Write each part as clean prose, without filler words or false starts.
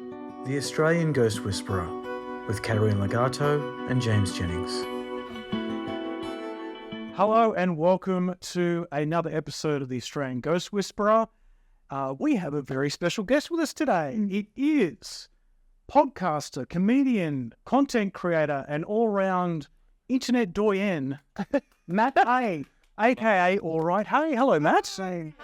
The Australian Ghost Whisperer with Katerina Legato and James Jennings. Hello and welcome to another episode of the Australian Ghost Whisperer. We have a very special guest with us today. It is podcaster, comedian, content creator, and all-round internet doyen, Matt A, aka All Right Hey. Hello, Matt. Hey.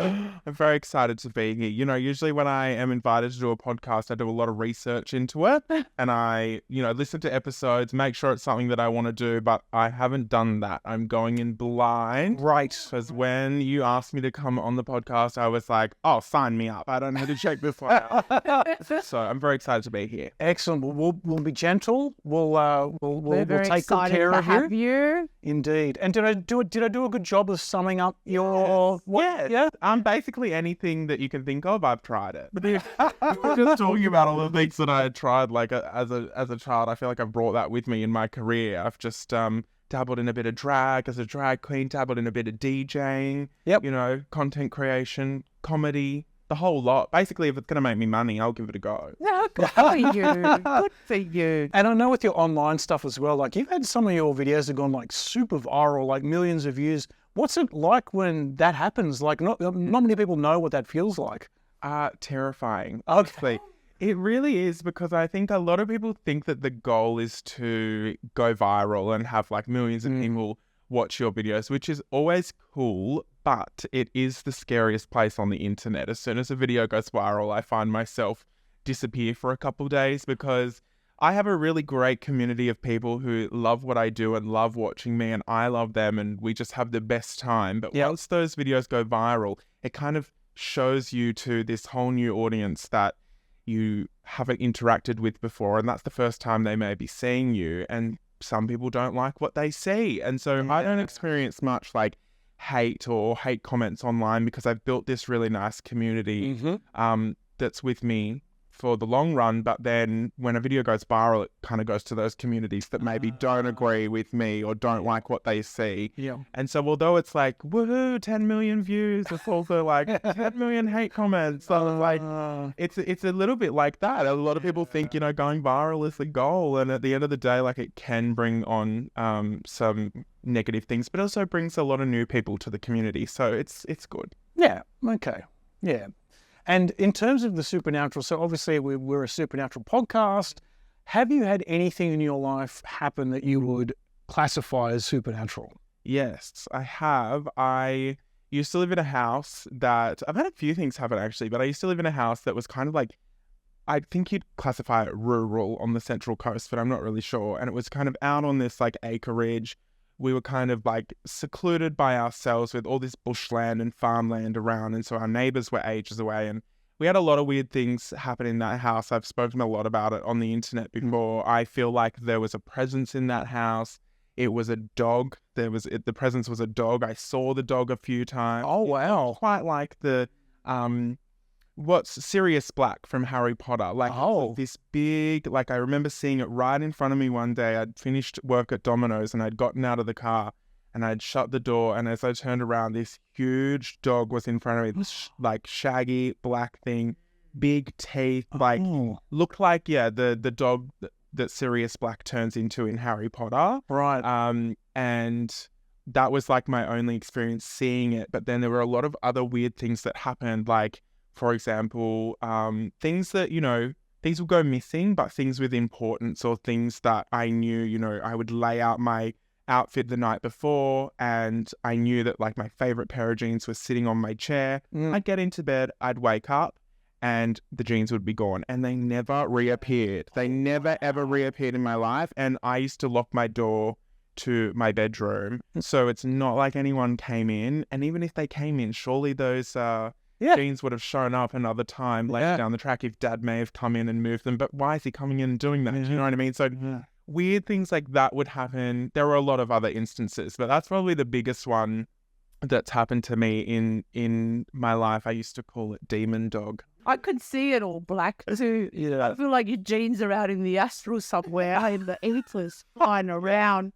I'm very excited to be here. You know, usually when I am invited to do a podcast, I do a lot of research into it and I, listen to episodes, make sure it's something that I want to do, but I haven't done that. I'm going in blind. Right. Because when you asked me to come on the podcast, I was like, oh, sign me up. I don't know how to check this one out. So I'm very excited to be here. Excellent. We'll be gentle. We'll very take good care to of have you. you. Indeed. And did I do a good job of summing up your Yeah. Basically anything that you can think of, I've tried it. But if we're just talking about all the things that I had tried, like as a child, I feel like I've brought that with me in my career. I've just dabbled in a bit of drag as a drag queen, dabbled in a bit of DJing. Yep. Content creation, comedy, the whole lot. Basically, if it's gonna make me money, I'll give it a go. Yeah, good for you. Good for you. And I know with your online stuff as well, like you've had some of your videos that have gone like super viral, like millions of views. What's it like when that happens? Like not many people know what that feels like. Terrifying. Okay. It really is, because I think a lot of people think that the goal is to go viral and have like millions of people watch your videos, which is always cool, but it is the scariest place on the internet. As soon as a video goes viral, I find myself disappear for a couple of days, because I have a really great community of people who love what I do and love watching me, and I love them, and we just have the best time. But once those videos go viral, it kind of shows you to this whole new audience that you haven't interacted with before, and that's the first time they may be seeing you, and some people don't like what they see. And so I don't experience much like hate or hate comments online, because I've built this really nice community that's with me for the long run. But then when a video goes viral, it kind of goes to those communities that maybe don't agree with me or don't like what they see. Yeah. And so although it's like, woohoo, 10 million views, it's also like 10 million hate comments. So like, it's a little bit like that. A lot of people think, going viral is the goal. And at the end of the day, like it can bring on some negative things, but also brings a lot of new people to the community. So it's good. Yeah. Okay. Yeah. And in terms of the supernatural, so obviously we're a supernatural podcast. Have you had anything in your life happen that you would classify as supernatural? Yes, I have. I used to live in a house that, I've had a few things happen actually, but I used to live in a house that was kind of like, I think you'd classify it rural on the Central Coast, but I'm not really sure. And it was kind of out on this like acreage. We were kind of like secluded by ourselves with all this bushland and farmland around. And so our neighbors were ages away, and we had a lot of weird things happen in that house. I've spoken a lot about it on the internet before. I feel like there was a presence in that house. It was a dog. The presence was a dog. I saw the dog a few times. Oh, wow. Quite like the, what's Sirius Black from Harry Potter. Like this big, like I remember seeing it right in front of me one day. I'd finished work at Domino's and I'd gotten out of the car and I'd shut the door. And as I turned around, this huge dog was in front of me, this like shaggy black thing, big teeth, like looked like, the dog that Sirius Black turns into in Harry Potter. Right. And that was like my only experience seeing it. But then there were a lot of other weird things that happened, like, for example, things that, things would go missing, but things with importance or things that I knew, I would lay out my outfit the night before and I knew that like my favorite pair of jeans was sitting on my chair. I'd get into bed, I'd wake up and the jeans would be gone, and they never reappeared. They never ever reappeared in my life. And I used to lock my door to my bedroom. So it's not like anyone came in. And even if they came in, surely those jeans would have shown up another time later down the track if Dad may have come in and moved them. But why is he coming in and doing that? Do you know what I mean? So weird things like that would happen. There were a lot of other instances, but that's probably the biggest one that's happened to me in my life. I used to call it Demon Dog. I could see it all black too. Yeah. I feel like your jeans are out in the astral somewhere in the ethers flying around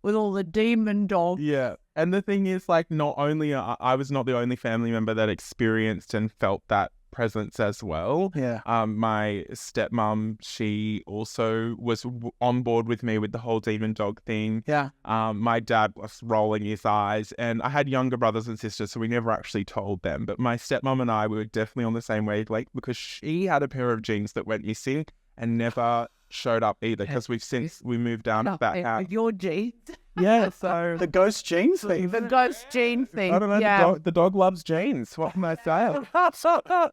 with all the demon dogs. Yeah. And the thing is, like, not only I was not the only family member that experienced and felt that presence as well. Yeah. My stepmom, she also was on board with me with the whole demon dog thing. Yeah. My dad was rolling his eyes, and I had younger brothers and sisters, so we never actually told them. But my stepmom and I, we were definitely on the same wavelength because she had a pair of jeans that went missing and never showed up either, because we moved out of that house. Your genes. Yeah. So the ghost genes thing. The ghost gene thing. I don't know, Yeah. the dog loves jeans. What can I say?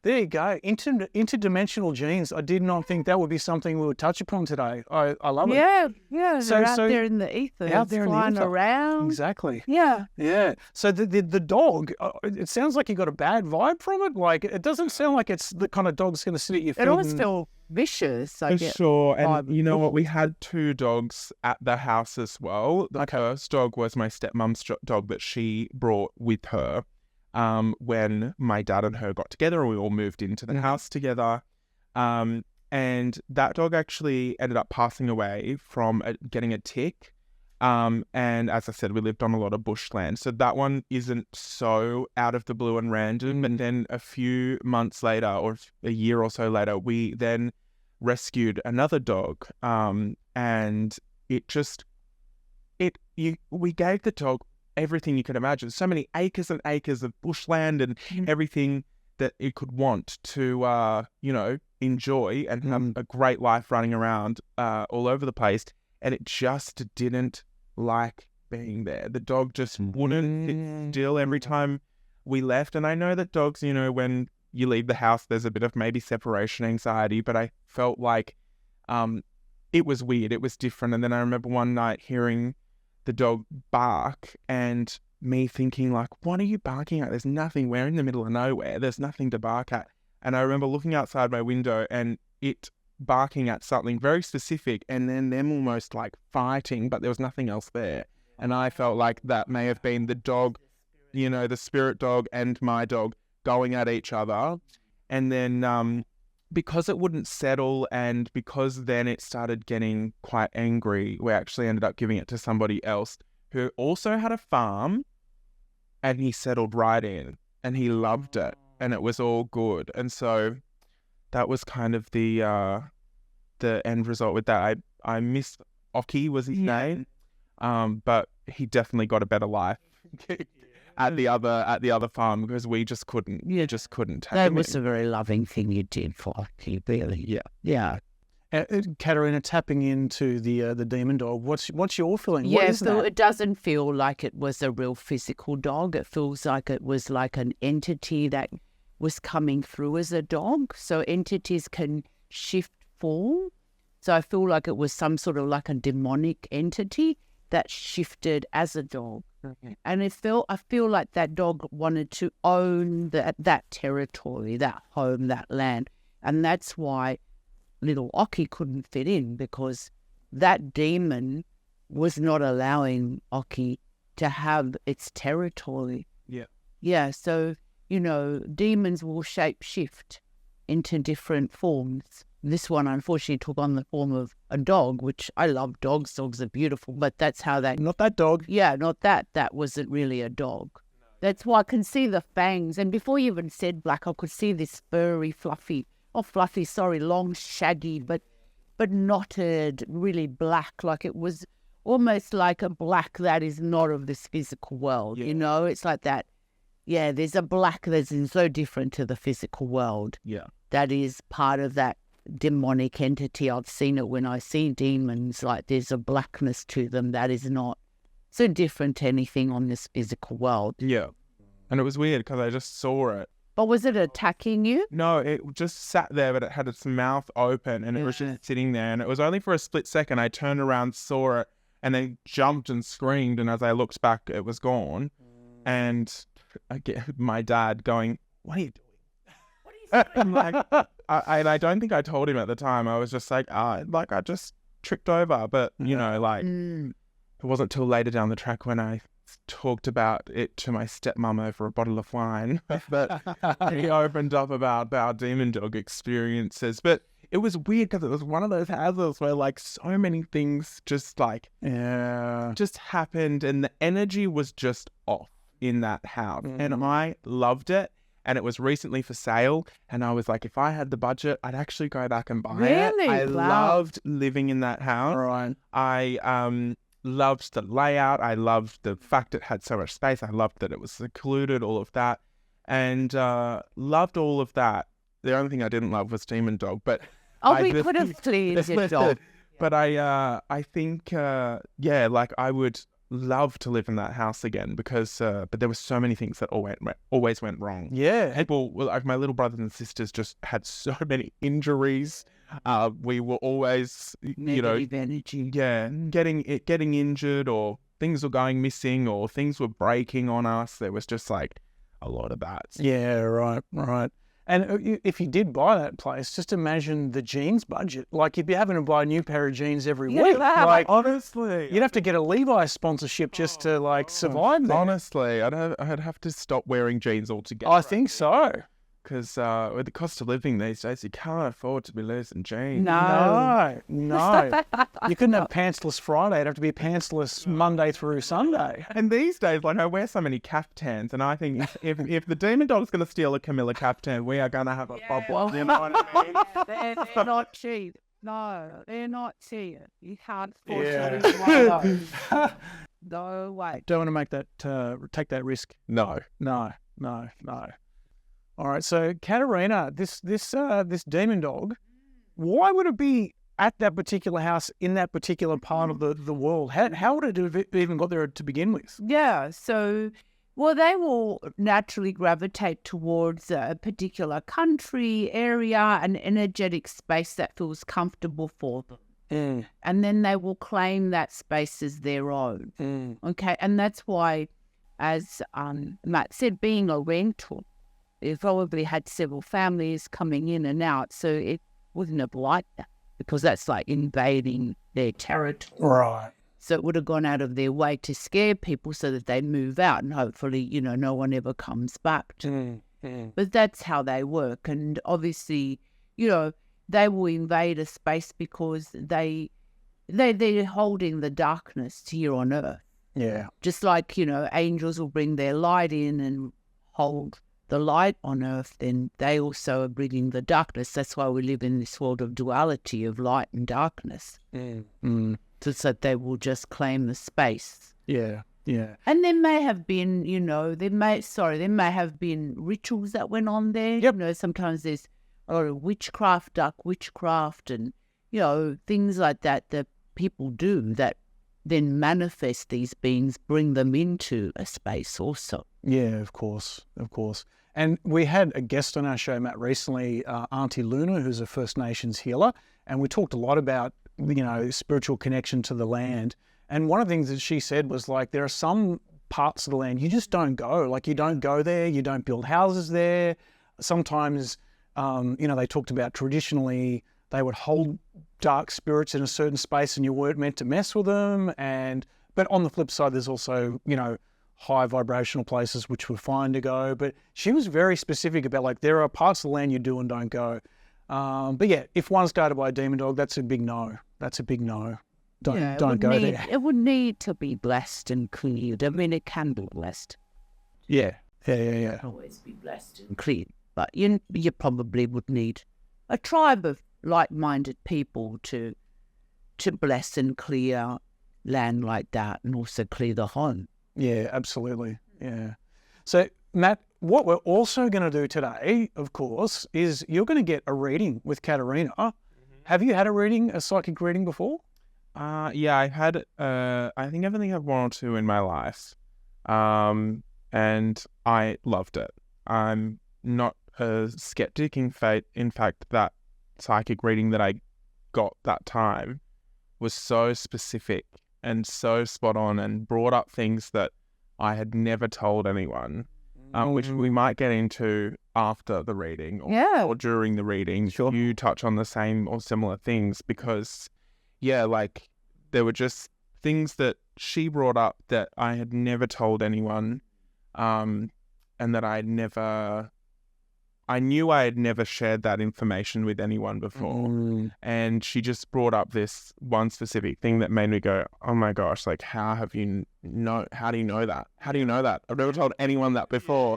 There you go. Interdimensional genes. I did not think that would be something we would touch upon today. I love it. Yeah, yeah. So- They're out so- there in the ether. Out there in the flying ether. around. Exactly. Yeah. Yeah. So the dog, it sounds like you got a bad vibe from it. Like, it doesn't sound like it's the kind of dog that's going to sit at your feet. It always and- felt vicious. I For get. sure. And vibe. you know what? We had 2 dogs at the house as well. The first dog was my stepmom's dog that she brought with her when my dad and her got together and we all moved into the house together. And that dog actually ended up passing away from getting a tick. And as I said, we lived on a lot of bushland. So that one isn't so out of the blue and random. And then a few months later, or a year or so later, we then rescued another dog. And we gave the dog everything you could imagine. So many acres and acres of bushland and everything that it could want to, enjoy and have a great life running around all over the place. And it just didn't like being there. The dog just wouldn't sit still every time we left. And I know that dogs, when you leave the house, there's a bit of maybe separation anxiety, but I felt like it was weird. It was different. And then I remember one night hearing the dog bark and me thinking like, what are you barking at? There's nothing. We're in the middle of nowhere. There's nothing to bark at. And I remember looking outside my window and it barking at something very specific and then them almost like fighting, but there was nothing else there. And I felt like that may have been the dog, the spirit dog and my dog going at each other. And then because it wouldn't settle and because then it started getting quite angry, we actually ended up giving it to somebody else who also had a farm, and he settled right in and he loved it and it was all good. And so that was kind of the end result with that. I miss Oki was his name, but he definitely got a better life at the other farm because we just couldn't. Just couldn't take That him was in. a very loving thing you did for Oki, really. Yeah. Yeah. Katerina, tapping into the demon dog. What's your feeling? What Yeah, is so that? it doesn't feel like it was a real physical dog. It feels like it was like an entity that was coming through as a dog. So entities can shift form. So I feel like it was some sort of like a demonic entity that shifted as a dog. And I feel like that dog wanted to own that territory, that home, that land. And that's why little Oki couldn't fit in, because that demon was not allowing Oki to have its territory. Yeah. Yeah, so, demons will shape shift into different forms. This one, unfortunately, took on the form of a dog, which I love dogs. Dogs are beautiful, but that's how that... Not that dog. Yeah, not that. That wasn't really a dog. That's why I can see the fangs. And before you even said black, I could see this furry, long, shaggy, but knotted, really black. Like it was almost like a black that is not of this physical world, It's like that. Yeah, there's a black that's so different to the physical world. Yeah. That is part of that demonic entity. I've seen it when I see demons, like there's a blackness to them that is not so different to anything on this physical world. Yeah. And it was weird because I just saw it. But was it attacking you? No, it just sat there, but it had its mouth open and it was just sitting there. And it was only for a split second. I turned around, saw it, and then jumped and screamed. And as I looked back, it was gone. And I get my dad going, "What are you doing?" I'm like, I don't think I told him at the time. I was just like, I just tripped over. But, it wasn't till later down the track when I talked about it to my stepmom over a bottle of wine that he opened up about our demon dog experiences. But it was weird because it was one of those houses where like so many things just happened and the energy was just off in that house. And I loved it. and it was recently for sale. And I was like, if I had the budget, I'd actually go back and buy Really? it. I Wow. loved living in that house. Right. I loved the layout. I loved the fact it had so much space. I loved that it was secluded, all of that, and loved all of that. The only thing I didn't love was Demon Dog, but We could have cleared your dog. But I think like I would love to live in that house again because but there were so many things that always went wrong. Yeah. People, like my little brothers and sisters, just had so many injuries. We were always, Negative energy. getting injured, or things were going missing, or things were breaking on us. There was just like a lot of that. Yeah, right. And if you did buy that place, just imagine the jeans budget. Like, you'd be having to buy a new pair of jeans every week. Like, Honestly, you'd have to get a Levi's sponsorship just to, like, survive there. honestly, I'd have to stop wearing jeans altogether. I think so. Because with the cost of living these days, you can't afford to be losing jeans. No. You couldn't have pantsless Friday. It'd have to be pantsless Monday through Sunday. And these days, like, I wear so many caftans, and I think if the Demon Dog's going to steal a Camilla caftan, we are going to have a bubble. You know what I mean? They're not cheap. No, they're not cheap. You can't afford Yeah. to lose one. No way. Don't want to make that take that risk. No. No. All right, so Katerina, this Demon Dog, why would it be at that particular house in that particular part of the world? How would it have even got there to begin with? Yeah, so, well, they will naturally gravitate towards a particular country, area, an energetic space that feels comfortable for them. And then they will claim that space as their own. Okay, and that's why, as Matt said, being a rental, they probably had several families coming in and out, so it wouldn't have liked that because that's like invading their territory. Right. So it would have gone out of their way to scare people so that they move out and hopefully, no one ever comes back. But that's how they work. And obviously, they will invade a space because they're holding the darkness here on earth. Yeah. Just like, angels will bring their light in and hold the light on earth, then they also are bringing the darkness. That's why we live in this world of duality of light and darkness. So that they will just claim the space. Yeah. And there may have been, there may have been rituals that went on there. Yep. Sometimes there's a lot of witchcraft, dark witchcraft, and, things like that people do that then manifest these beings, bring them into a space also. Yeah, of course. And we had a guest on our show, Matt, recently, Auntie Luna, who's a First Nations healer, and we talked a lot about, spiritual connection to the land. And one of the things that she said was, like, there are some parts of the land you just don't go. Like, you don't go there, you don't build houses there. Sometimes, they talked about traditionally they would hold dark spirits in a certain space and you weren't meant to mess with them. But on the flip side, there's also, high vibrational places which were fine to go. But she was very specific about, like, there are parts of the land you do and don't go. But yeah, if one's guided by a demon dog, that's a big no. Don't go there. It would need to be blessed and cleared. I mean, it can be blessed. Yeah. Always be blessed and cleared. But you probably would need a tribe of like-minded people to bless and clear land like that, and also clear the home. Yeah, absolutely. Yeah. So, Matt, what we're also going to do today, of course, is you're going to get a reading with Katerina. Have you had a psychic reading before? Yeah, I had, I think I've only had one or two in my life. And I loved it. I'm not a skeptic. In fact, that psychic reading that I got that time was so specific and so spot on and brought up things that I had never told anyone, which we might get into after the reading or during the reading. Sure. You touch on the same or similar things because, like, there were just things that she brought up that I had never told anyone, and that I knew I had never shared that information with anyone before. And she just brought up this one specific thing that made me go, oh my gosh, like, how do you know that? How do you know that? I've never told anyone that before.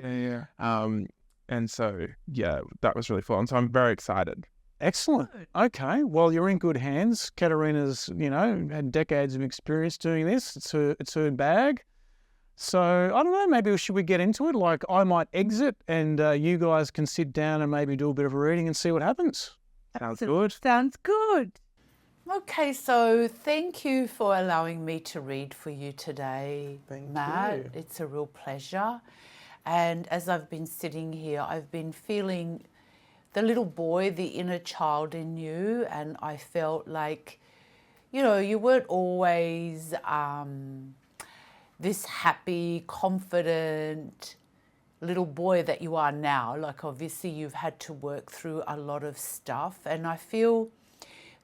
And so, yeah, that was really fun. So I'm very excited. Excellent. Okay. Well, you're in good hands. Katarina's, had decades of experience doing this. It's her bag. So I don't know, maybe should we get into it? Like I might exit and you guys can sit down and maybe do a bit of a reading and see what happens. Sounds good. Sounds good. Okay, so thank you for allowing me to read for you today, Matt. you. It's a real pleasure. And as I've been sitting here, I've been feeling the little boy, the inner child in you, and I felt like, you weren't always this happy, confident little boy that you are now. Like obviously you've had to work through a lot of stuff, and I feel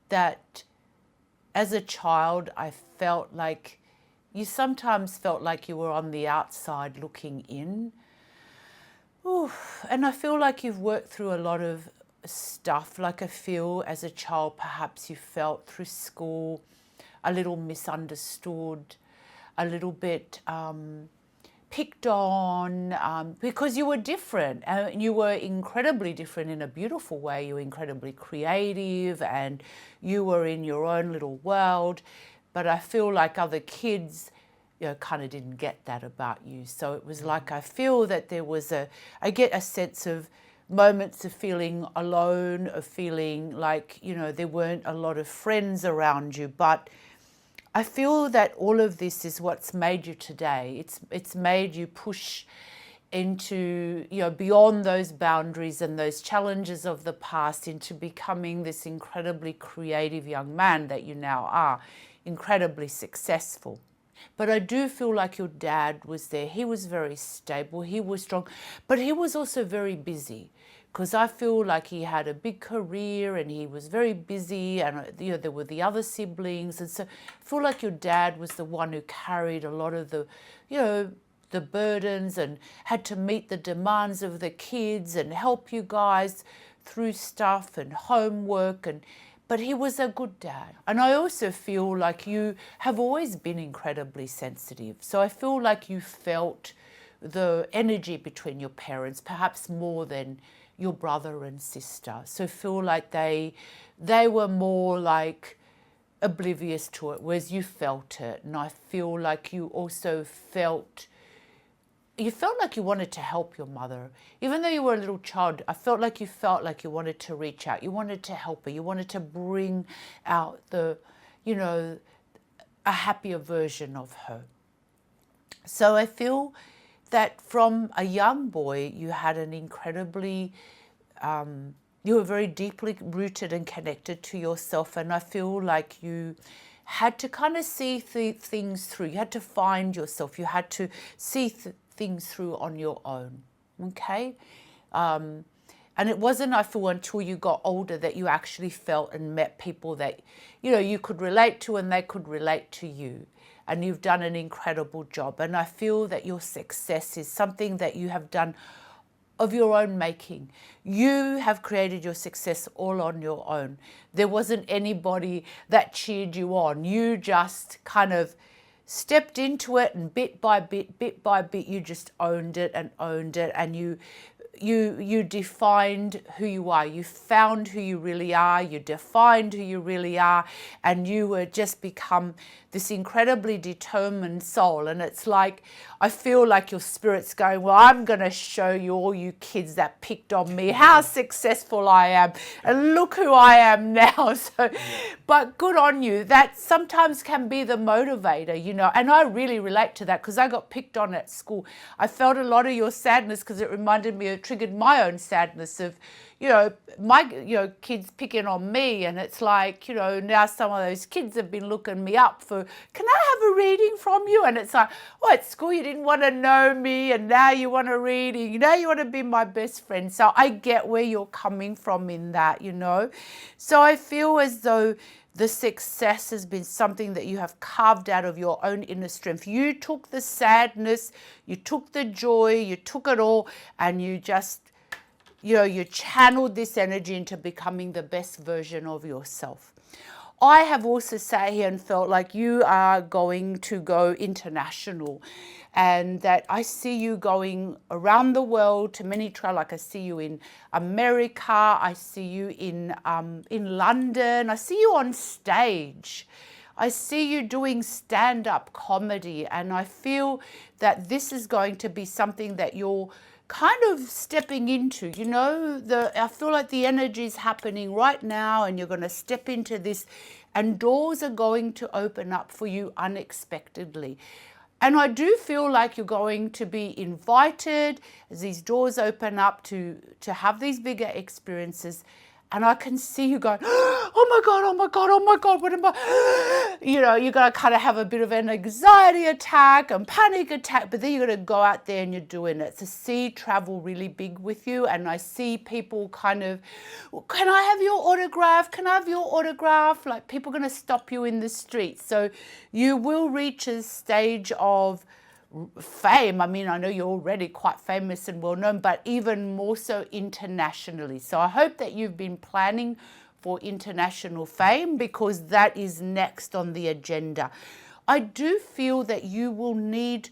that as a child, I felt like you sometimes felt like you were on the outside looking in. Ooh, and I feel like you've worked through a lot of stuff. Like I feel as a child, perhaps you felt through school a little misunderstood, a little bit picked on because you were different. You were incredibly different in a beautiful way. You were incredibly creative and you were in your own little world. But I feel like other kids, kind of didn't get that about you. So it was like I feel that there was I get a sense of moments of feeling alone, of feeling like, there weren't a lot of friends around you. But I feel that all of this is what's made you today. It's made you push into, beyond those boundaries and those challenges of the past into becoming this incredibly creative young man that you now are, incredibly successful. But I do feel like your dad was there. He was very stable, he was strong, but he was also very busy. Because I feel like he had a big career and he was very busy, and there were the other siblings, and so I feel like your dad was the one who carried a lot of the burdens and had to meet the demands of the kids and help you guys through stuff and homework, but he was a good dad. And I also feel like you have always been incredibly sensitive. So I feel like you felt the energy between your parents, perhaps more than your brother and sister. So feel like they were more like oblivious to it, whereas you felt it. And I feel like you also felt like you wanted to help your mother. Even though you were a little child, I felt like you wanted to reach out. You wanted to help her. You wanted to bring out a happier version of her. So I feel that from a young boy, you had an incredibly, you were very deeply rooted and connected to yourself. And I feel like you had to kind of see things through. You had to find yourself. You had to see things through on your own. Okay? And it wasn't, I feel, until you got older that you actually felt and met people that, you could relate to and they could relate to you. And you've done an incredible job. And I feel that your success is something that you have done of your own making. You have created your success all on your own. There wasn't anybody that cheered you on. You just kind of stepped into it, and bit by bit, you just owned it, and you defined who you are. You found who you really are. You defined who you really are, and you were just become this incredibly determined soul. And it's like, I feel like your spirit's going, well, I'm going to show you, all you kids that picked on me, how successful I am, and look who I am now. So, but good on you. That sometimes can be the motivator, and I really relate to that because I got picked on at school. I felt a lot of your sadness because it reminded me, it triggered my own sadness of, my kids picking on me, and it's like, now some of those kids have been looking me up for, can I have a reading from you? And it's like, oh, at school you didn't want to know me, and now you want a reading, now you want to be my best friend. So I get where you're coming from in that, So I feel as though the success has been something that you have carved out of your own inner strength. You took the sadness, you took the joy, you took it all, and you just, you channeled this energy into becoming the best version of yourself. I have also sat here and felt like you are going to go international, and that I see you going around the world to many trials. Like I see you in America, I see you in London, I see you on stage. I see you doing stand-up comedy, and I feel that this is going to be something that you're kind of stepping into. You know, I feel like the energy is happening right now, and you're going to step into this, and doors are going to open up for you unexpectedly. And I do feel like you're going to be invited as these doors open up to have these bigger experiences. And I can see you going, oh my God, oh my God, oh my God, what am I? You know, you're going to kind of have a bit of an anxiety attack and panic attack, but then you're going to go out there and you're doing it. So see travel really big with you. And I see people kind of, can I have your autograph? Can I have your autograph? Like people are going to stop you in the street. So you will reach a stage of fame. I mean, I know you're already quite famous and well known, but even more so internationally. So I hope that you've been planning for international fame, because that is next on the agenda. I do feel that you will need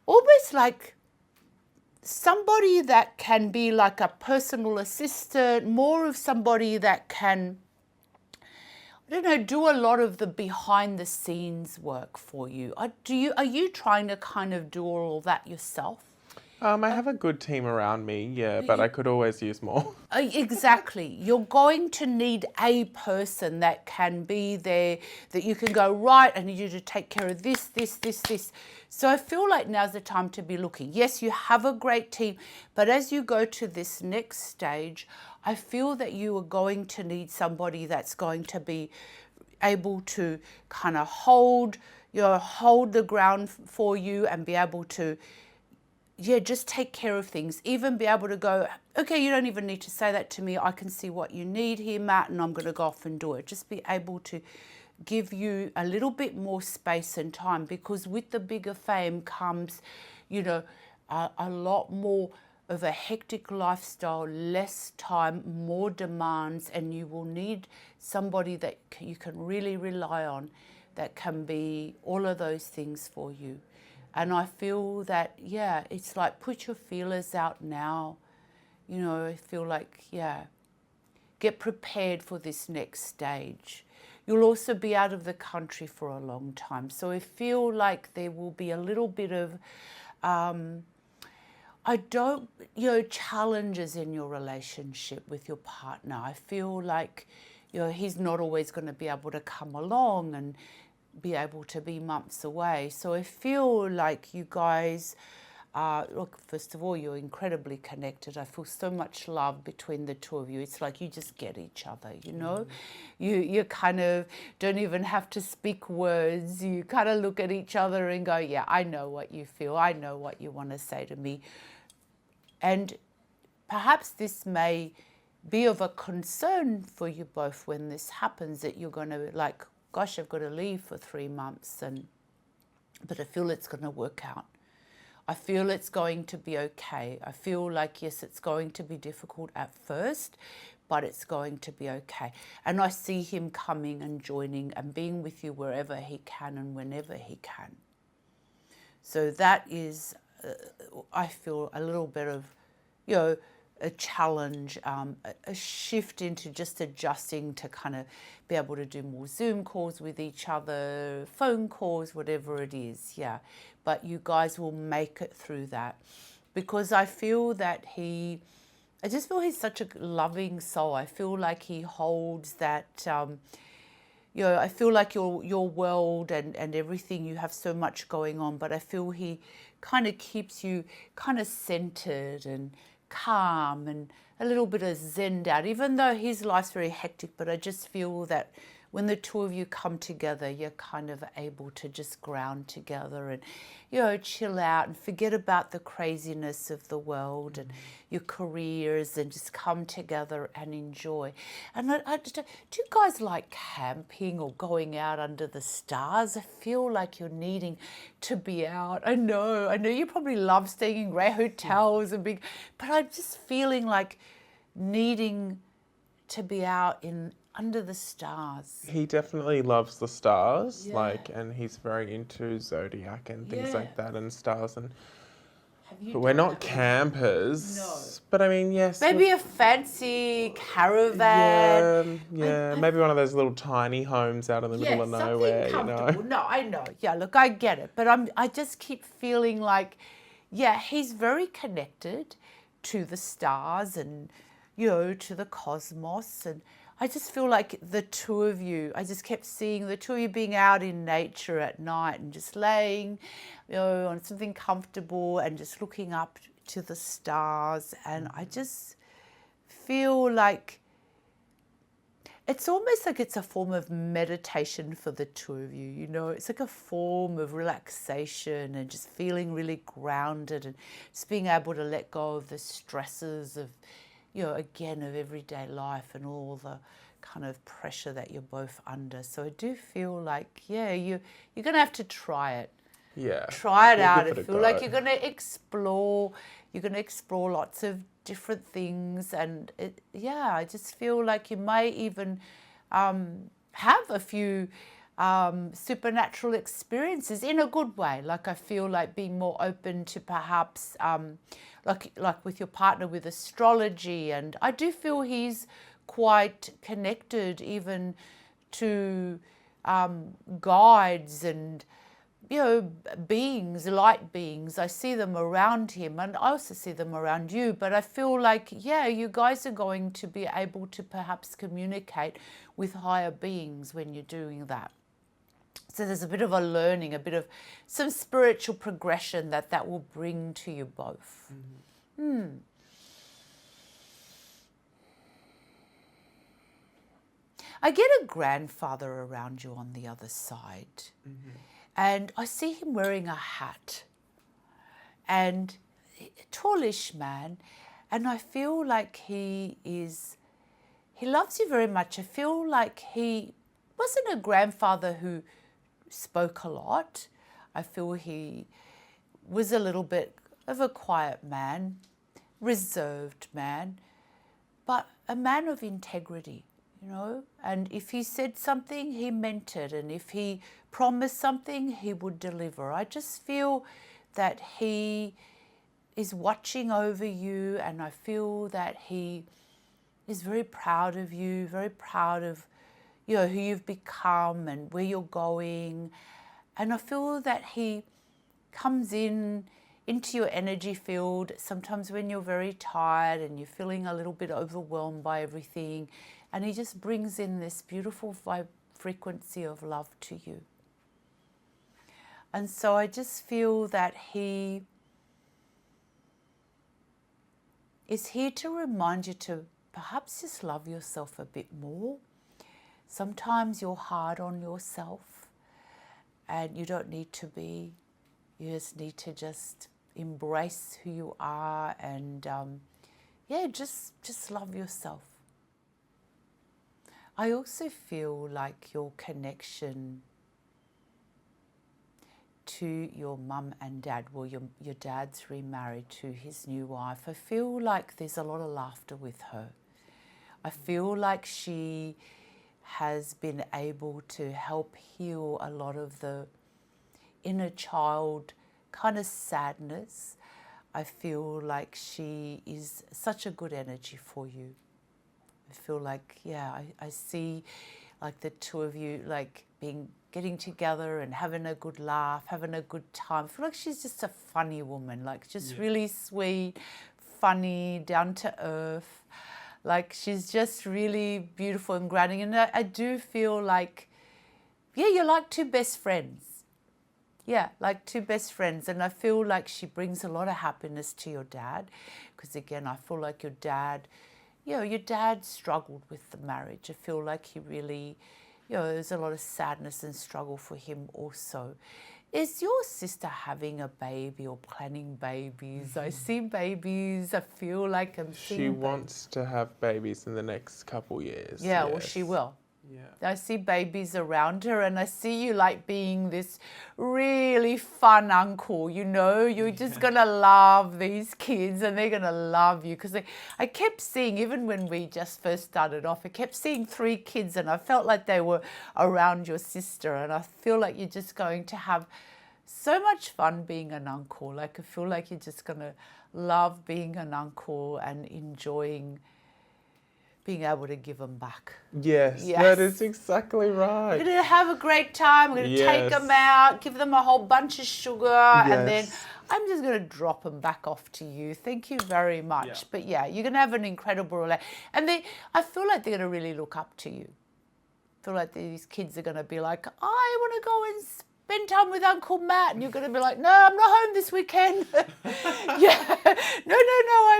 almost like somebody that can be like a personal assistant, more of somebody that can, I don't know, do a lot of the behind the scenes work for you. Are you trying to kind of do all that yourself? I have a good team around me, yeah, but I could always use more. Exactly. You're going to need a person that can be there, that you can go, right, I need you to take care of this. So I feel like now's the time to be looking. Yes, you have a great team, but as you go to this next stage, I feel that you are going to need somebody that's going to be able to kind of hold the ground for you and be able to, just take care of things. Even be able to go, okay, you don't even need to say that to me. I can see what you need here, Matt, and I'm going to go off and do it. Just be able to give you a little bit more space and time, because with the bigger fame comes, a lot more of a hectic lifestyle, less time, more demands, and you will need somebody that you can really rely on, that can be all of those things for you. And I feel that, it's like put your feelers out now. I feel like, get prepared for this next stage. You'll also be out of the country for a long time. So I feel like there will be a little bit of, challenges in your relationship with your partner. I feel like, he's not always going to be able to come along and be able to be months away. So I feel like you guys look, first of all, you're incredibly connected. I feel so much love between the two of you. It's like you just get each other, You kind of don't even have to speak words. You kind of look at each other and go, yeah, I know what you feel. I know what you want to say to me. And perhaps this may be of a concern for you both when this happens, that you're going to like, gosh, I've got to leave for 3 months, but I feel it's going to work out. I feel it's going to be okay. I feel like, yes, it's going to be difficult at first, but it's going to be okay. And I see him coming and joining and being with you wherever he can and whenever he can. So that is, I feel, a little bit of, a challenge, a shift into just adjusting to kind of be able to do more Zoom calls with each other, phone calls, whatever it is, But you guys will make it through that, because I feel that I just feel he's such a loving soul. I feel like he holds that, I feel like your world and everything, you have so much going on, but I feel he kind of keeps you kind of centered and calm and a little bit of zened out, even though his life's very hectic. But I just feel that when the two of you come together, you're kind of able to just ground together and, chill out and forget about the craziness of the world and your careers, and just come together and enjoy. And do you guys like camping or going out under the stars? I feel like you're needing to be out. I know you probably love staying in great hotels and but I'm just feeling like needing to be out in under the stars. He definitely loves the stars, Yeah. and he's very into zodiac and things Yeah. like that and stars. And Have you but we're done not that? campers. No. But I mean, yes. Maybe a fancy caravan. Yeah, maybe one of those little tiny homes out in the middle of something nowhere, comfortable. No, I know. Yeah, look, I get it. But I just keep feeling like, yeah, he's very connected to the stars and, to the cosmos. And I just feel like the two of you, I just kept seeing the two of you being out in nature at night and just laying, on something comfortable and just looking up to the stars. And I just feel like it's almost like it's a form of meditation for the two of you, It's like a form of relaxation and just feeling really grounded and just being able to let go of the stresses of, again, of everyday life and all the kind of pressure that you're both under. So I do feel like, you're going to have to try it. Yeah. Try it We'll out. give I it a feel like go. you're going to explore lots of different things. And I just feel like you may even have a few supernatural experiences in a good way. Like I feel like being more open to perhaps like with your partner with astrology. And I do feel he's quite connected even to guides and beings, light beings. I see them around him and I also see them around you. But I feel like, you guys are going to be able to perhaps communicate with higher beings when you're doing that. So there's a bit of a learning, a bit of some spiritual progression that will bring to you both. I get a grandfather around you on the other side. And I see him wearing a hat and a tallish man. And I feel like he loves you very much. I feel like he wasn't a grandfather who spoke a lot. I feel he was a little bit of a quiet man, reserved man, but a man of integrity. And if he said something, he meant it. And if he promised something, he would deliver. I just feel that he is watching over you, and I feel that he is very proud of you, very proud of who you've become and where you're going. And I feel that he comes into your energy field sometimes when you're very tired and you're feeling a little bit overwhelmed by everything. And he just brings in this beautiful frequency of love to you. And so I just feel that he is here to remind you to perhaps just love yourself a bit more. Sometimes you're hard on yourself and you don't need to be. You just need to just embrace who you are and just love yourself. I also feel like your connection to your mum and dad, well, your dad's remarried to his new wife. I feel like there's a lot of laughter with her. I feel like she has been able to help heal a lot of the inner child kind of sadness. I feel like she is such a good energy for you. I feel like, I see like the two of you like getting together and having a good laugh, having a good time. I feel like she's just a funny woman, like just really sweet, funny, down to earth. Like she's just really beautiful and grounding. And I do feel like, you're like two best friends. Yeah, like two best friends. And I feel like she brings a lot of happiness to your dad. Because again, I feel like your dad struggled with the marriage. I feel like he really, there's a lot of sadness and struggle for him also. Is your sister having a baby or planning babies? I see babies. I feel like I'm seeing She wants to have babies in the next couple years. Yeah, well, yes. she will. I see babies around her, and I see you like being this really fun uncle, you know. You're just going to love these kids, and they're going to love you. Because I kept seeing, even when we just first started off, I kept seeing 3 kids, and I felt like they were around your sister. And I feel like you're just going to have so much fun being an uncle. Like, I feel like you're just going to love being an uncle and enjoying being able to give them back. Yes, Yes. that is exactly right. We're going to have a great time. We're going to take them out, give them a whole bunch of sugar, and then I'm just going to drop them back off to you. Thank you very much. Yeah. But yeah, you're going to have an incredible relationship. And I feel like they're going to really look up to you. I feel like these kids are going to be like, I want to go and spend time with Uncle Matt. And you're going to be like, no, I'm not home this weekend. Yeah. No,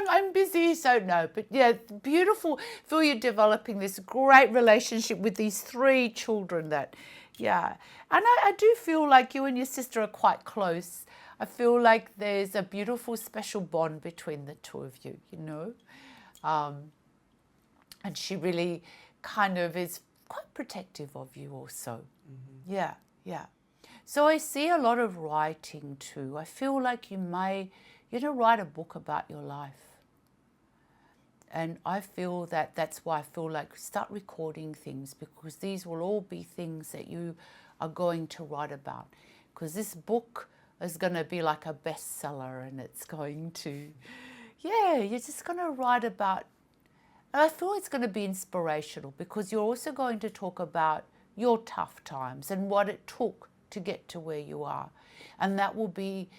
I'm busy. So no, but yeah, beautiful. Feel you're developing this great relationship with these 3 children that, yeah. And I do feel like you and your sister are quite close. I feel like there's a beautiful, special bond between the 2 of you, you know. And she really kind of is quite protective of you also. Mm-hmm. Yeah. So I see a lot of writing too. I feel like you're going to write a book about your life. And I feel that's why I feel like start recording things, because these will all be things that you are going to write about. Because this book is going to be like a bestseller, and it's going to, you're just going to write about, and I feel it's going to be inspirational, because you're also going to talk about your tough times and what it took to get to where you are. And that will be,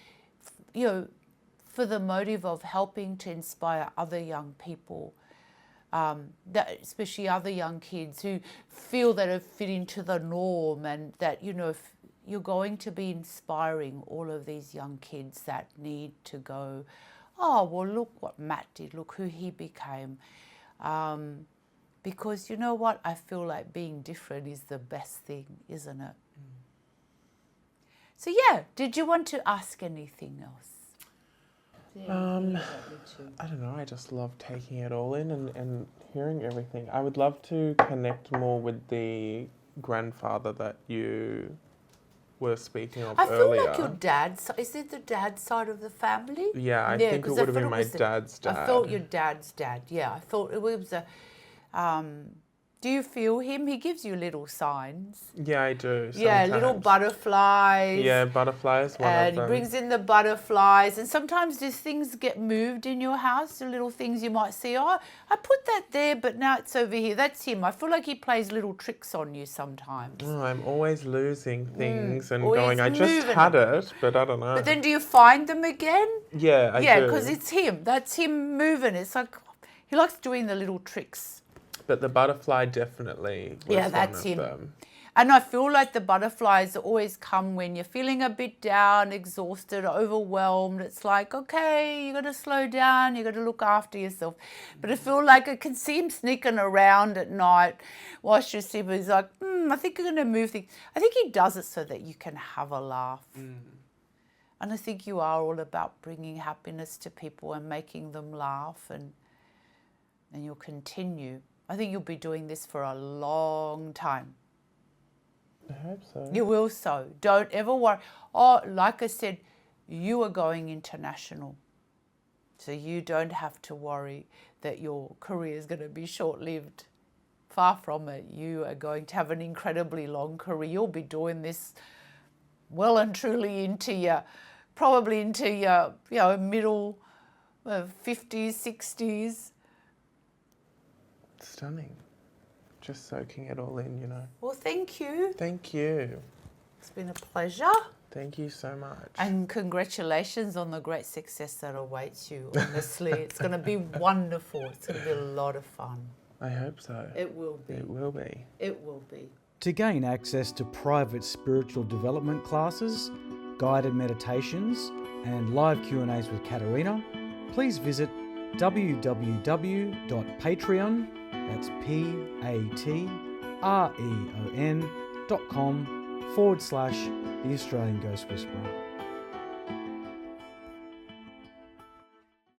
for the motive of helping to inspire other young people, especially other young kids who feel that have fit into the norm, and that, if you're going to be inspiring all of these young kids that need to go, oh, well, look what Matt did, look who he became. Because you know what? I feel like being different is the best thing, isn't it? So yeah, did you want to ask anything else? I don't know, I just love taking it all in and hearing everything. I would love to connect more with the grandfather that you were speaking of earlier. I feel like your dad's, is it the dad's side of the family? Yeah, I think it would have been my dad's dad. I felt your dad's dad, yeah. I thought it was a, do you feel him? He gives you little signs. Yeah, I do. Yeah, little butterflies. Yeah, butterflies, one of them. And he brings in the butterflies. And sometimes these things get moved in your house, the little things you might see. Oh, I put that there, but now it's over here. That's him. I feel like he plays little tricks on you sometimes. Oh, I'm always losing things and Or going, he's I just moving had them. it, but I don't know. But then do you find them again? Yeah, I do. Yeah, because it's him. That's him moving. It's like he likes doing the little tricks. But the butterfly definitely was that's one him. of them. And I feel like the butterflies always come when you're feeling a bit down, exhausted, overwhelmed. It's like, okay, you got to slow down, you got to look after yourself. But I feel like I can see him sneaking around at night whilst you're sleeping. He's like, I think you're going to move things. I think he does it so that you can have a laugh. And I think you are all about bringing happiness to people and making them laugh, and you'll continue. I think you'll be doing this for a long time. I hope so. You will so. Don't ever worry. Oh, like I said, you are going international. So you don't have to worry that your career is going to be short-lived. Far from it. You are going to have an incredibly long career. You'll be doing this well and truly into your, probably into your, middle 50s, 60s. Stunning. Just soaking it all in, Well, thank you. Thank you. It's been a pleasure. Thank you so much. And congratulations on the great success that awaits you, honestly. It's going to be wonderful. It's going to be a lot of fun. I hope so. It will be. It will be. It will be. To gain access to private spiritual development classes, guided meditations, and live Q&As with Katerina, please visit www.patreon.com, that's patreon.com/The Australian Ghost Whisperer.